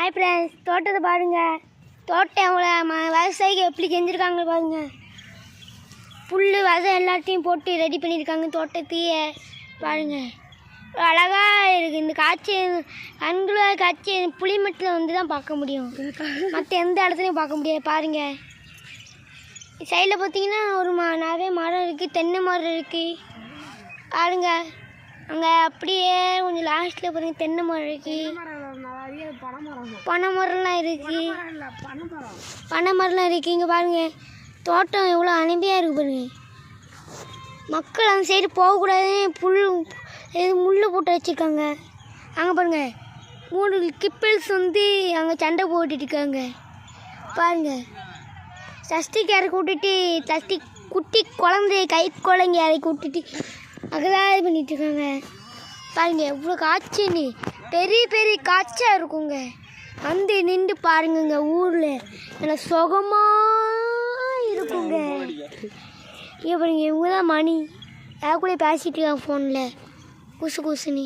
Hi friends, தோட்டத்தை பாருங்கள். தோட்டம் எவ்வளோ விவசாயிகள் எப்படி செஞ்சுருக்காங்க பாருங்கள். புல் விதை எல்லாத்தையும் போட்டு ரெடி பண்ணியிருக்காங்க. தோட்டத்தையே பாருங்கள், அழகாக இருக்குது. இந்த காட்சி கண்களாக காட்சி புளிமட்டில் வந்து தான் பார்க்க முடியும், மற்ற எந்த இடத்துலையும் பார்க்க முடியாது. பாருங்கள், சைடில் பார்த்தீங்கன்னா ஒரு நிறைய மரம் இருக்குது, தென்னை மரம் இருக்குது. பாருங்க, அங்கே அப்படியே கொஞ்சம் லாஸ்ட்டில் பாருங்கள் தென்னை மரம் இருக்குது, பனை மரம்லாம் இருக்குது, பனை மரம்லாம் இருக்குது. இங்கே பாருங்கள், தோட்டம் எவ்வளோ அனுப்பியாக இருக்குது பாருங்கள். மக்கள் அந்த சைடு போகக்கூடாதுன்னு முள் போட்டு வச்சுருக்காங்க. அங்கே பாருங்கள், 3 கிப்பிள்ஸ் வந்து அங்கே சண்டை போட்டுட்டு இருக்காங்க. பாருங்கள், சஷ்டிக்கு யாரை கூட்டிட்டு குட்டி குழந்தைய கை குழந்தை யாரை கூட்டிட்டு அங்கதான் இது பண்ணிட்டு இருக்காங்க. பாருங்க, எவ்வளோ காய்ச்சின்னு பெரிய பெரிய காய்ச்சியாக இருக்குங்க. வந்து நின்று பாருங்க, ஊரில் நல்லா சுகமாக இருக்குங்க. இங்கே பாருங்க, இவங்க தான் மணி. யார் கூட பேசிட்டு இருக்காங்க ஃபோனில் குசு குசுன்னு.